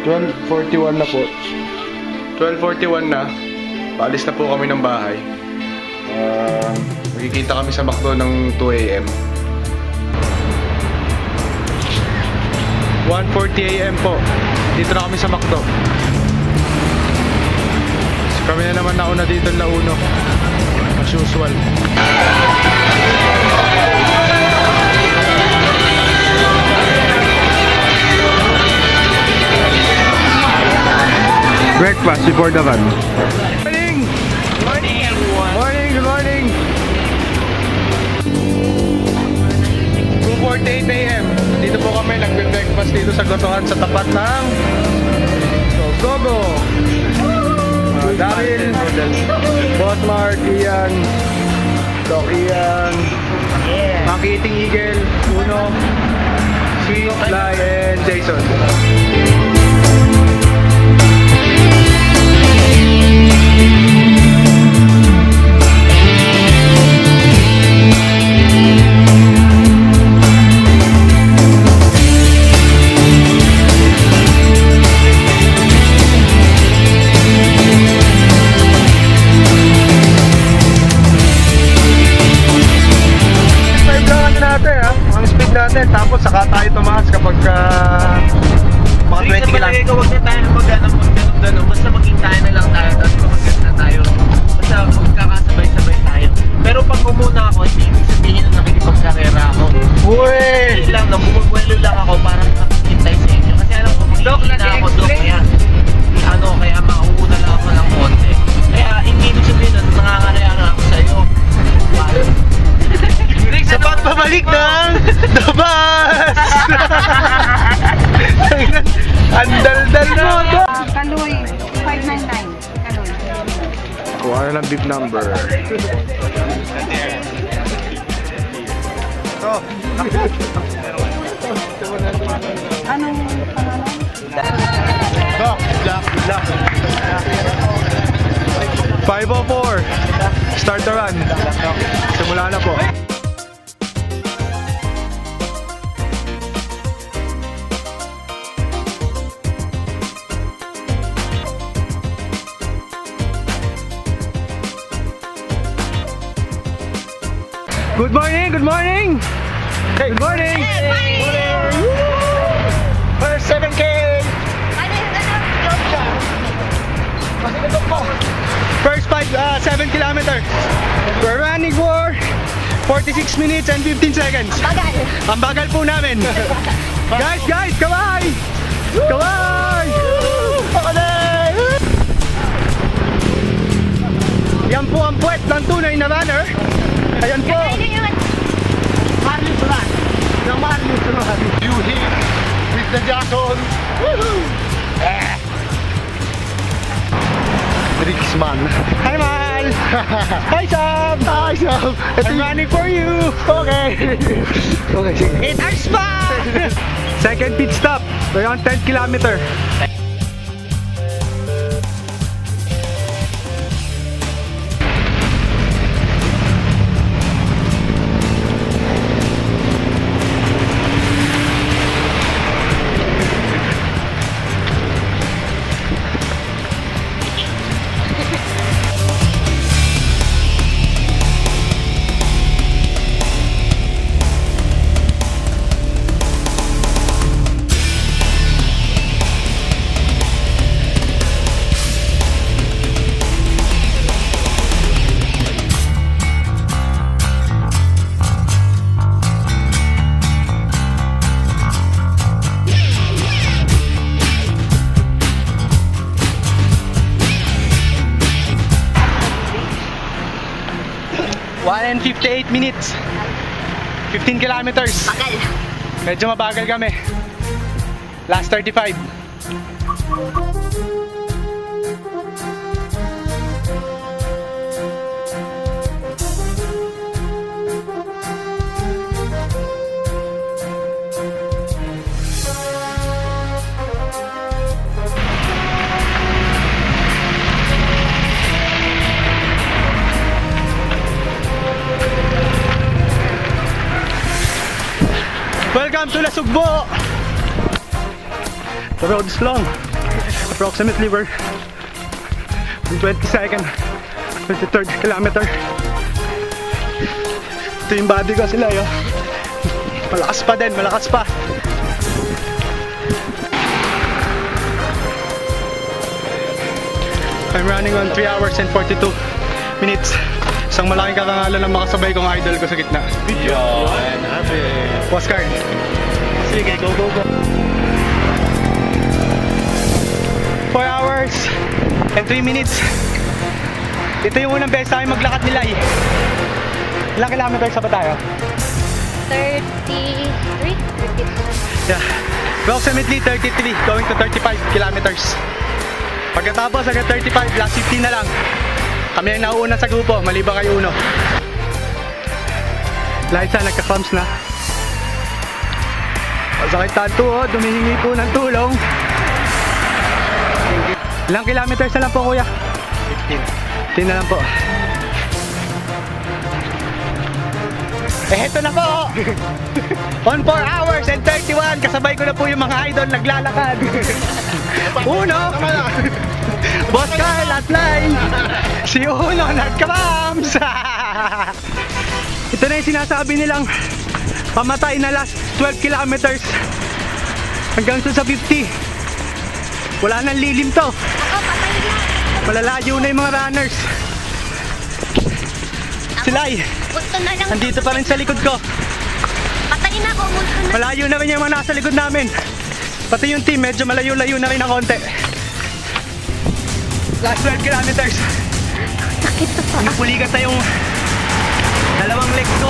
12:41 na po. 12:41 na. Paalis na po kami ng bahay. Magkikita kami sa McDo ng 2 AM. 1:40 AM po. Dito na kami sa McDo. So, kami na naman nauna dito na uno. As usual. Breakfast before the run. Morning! Morning everyone! Morning! Good morning! 2:48 AM. Dito po kami nagbe-breakfast dito sa Gotohan sa tapat ng Gogo. Daryl, Boss Mark, Ian, Doc Ian, Monkey Eating Eagle, Uno, Sweet, Fly, and Jason. Tapos saka tayo tumaas kapag mga 20 lang. Sige, huwag na tayo mag-ganong. Basta maging tayo na lang tayo. Tapos mag-ganong na tayo. Basta magkakasabay-sabay tayo. Pero pag umuna ako, hindi ibig sabihin na nakikipagkarera ako. Uy! Hindi lang, namumulwelo lang ako para makakintay sa inyo. Kasi alam ko, magiging na ako doon. Kaya mauuna lang ako ng konti. Kaya hindi ibig sabihin na nangangaraya ako sa iyo. Sa pagpabalik ng The Bus! Ang dal-dal mo! Kaloy, 599. Kaloy. Kuha na ng beef number. Anong pangalan? Good luck. 5:04. Start the run. Simula na po. Good morning! Good morning! Hey, good morning! Hey, First 7K! First 7 kilometers. We're running for 46 minutes and 15 seconds. Ang bagal po namin. Guys, kaway! Kaway! Yan po ang puwet ng tunay na runner. Ayan po. Marley Sulan. Yung Marley Sulan. You hit with the Jackson. Woohoo! Ricksman. Hi, Mal! Hi, Sam! Hi, Sam! I'm running for you! Okay! Okay, sige. It's our spot! Second pit stop. We're on 10 kilometers. And 58 minutes 15 kilometers. Bagal. Medyo mabagal kami. Last 35. Welcome to Lasugbo! The road is long. Approximately we're on 22nd, 23rd kilometer. Ito yung body ko sila yo. Malakas pa din, malakas pa. I'm running on 3 hours and 42 minutes. Isang malaking karangalan ng makasabay kong idol ko sa gitna. Yun, happy. Oscar. Sige, go, go, go. 4 hours and 3 minutes. Ito yung unang beses tayo maglakad nila eh. Ilang kilometers sa ba tayo? 33? 32. Yeah. Approximately 33 going to 35 kilometers. Pagkatapos hanggang 35, last 15 na lang. Kami ang nauuna sa grupo, maliban kay Uno. Liza, nagka-cramps na. Masakit tanto, dumihingi po ng tulong. Ilang kilometers na lang po, kuya? 15. 15 na lang po. Eto na po! On 4 hours and 31, kasabay ko na po yung mga idol naglalakad. Uno! Boss Carl at line! Si Uno nagka-cramps! Ito na yung sinasabi nilang pamatay na last 12 kilometers hanggang sa 50. Wala nang lilim to. Malalayo na yung mga runners. Silay! Gusto na lang. Nandito pa rin sa likod ko. Patayin na ako. Gusto na. Malayo na rin yung mga nasa likod namin. Pati yung team, medyo malayo-layo na rin ng konti. Last 12 kilometers. Sakit to pa. Pinupulikat na yung dalawang legs ko.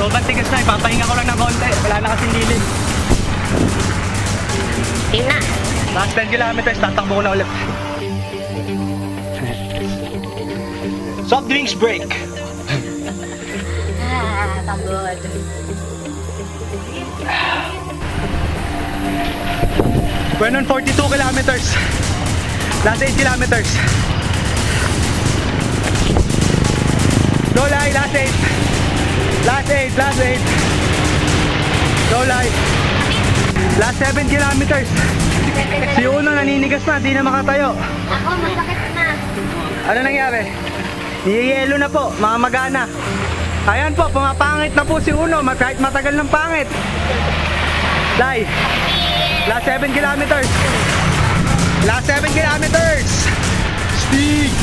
Sobrang tigas na, ipapahinga ko lang ng konti. Wala na kasing lilim. Tina. Last 10 kilometers, tatakbo ko na ulit. Soft drinks break. Pagod. We're on 42 kilometers. Last 8 kilometers. Go live, last 8. Last 8, last 8. Go live. Last 7 kilometers. Si Uno naninigas na, di na makatayo. Ako, masakit na. Ano nangyari? Niyeyelo na po, mamagana. Ayan po, pumapangit na po si Uno, kahit matagal ng pangit. Lai. Last 7 kilometers. Last 7 kilometers. Stig.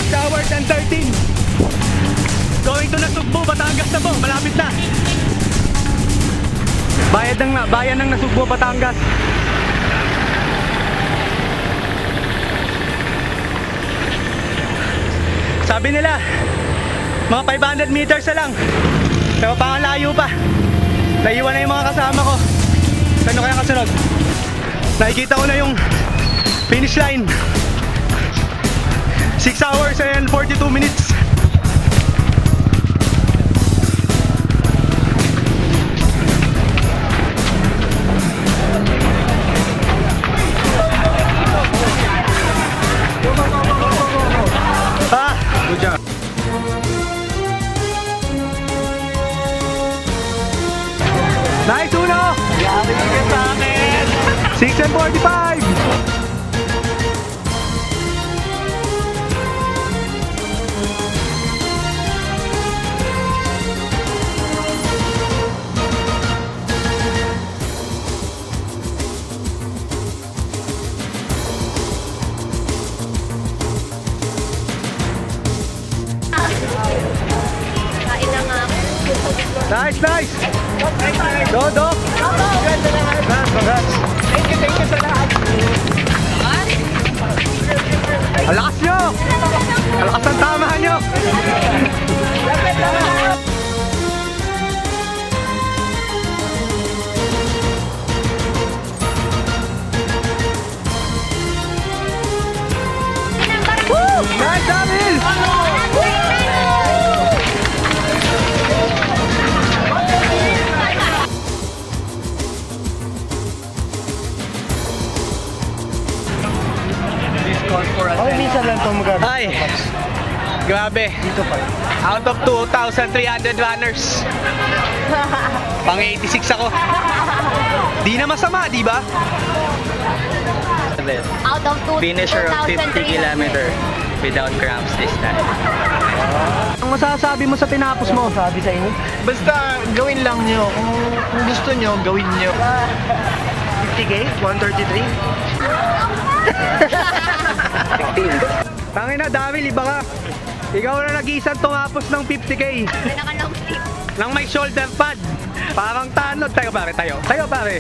6 hours and 13. Going to Nasugbu, Batangas na po, malapit na. Bayan ng Nasugbu, Batangas. Sabi nila, mga 500 meters na lang. Pero pangalayo pa. Naiwan na yung mga kasama ko. Ano kaya kasunod? Nakikita ko na yung finish line. 6 hours and 42 minutes. Good job. Nice, Uno! Grabe ka sa akin! 6 and 45! Kain na nga ako. Nice, nice! Dodo! Congrats! Thank you sa lahat! Ang lakas nyo! Ang lakas ang tamahan nyo! Lapit lang! Nice, Damil! Ako minsan lang ito magagawa. Hi! Grabe. Out of 2,300 runners. Pang 86 ako. Di na masama, di ba? Out of Finisher of 50 kilometer without cramps this time. Ang masasabi mo sa tinapos mo? Sabi sa inyo? Basta gawin lang nyo. Kung gusto nyo, gawin nyo. 50K? 133? Tangina, dami, liba ka. Ikaw na nag-iisang tumapos ng 50K. Naka-long sleeve. Nang may shoulder pad. Parang tanod. Tayo pare, tayo. Tayo pare.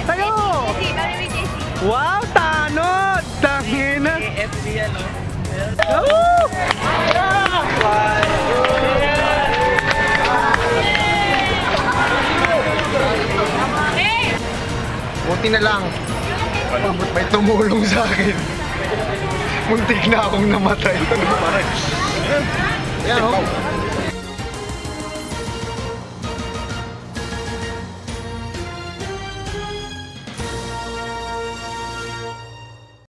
Tayo! JC, kami may JC. Wow, tanod! Tangina. AFC ano? Oh! Buti na lang. May tumulong sa akin. Muntik na akong namatay. Yan, oh.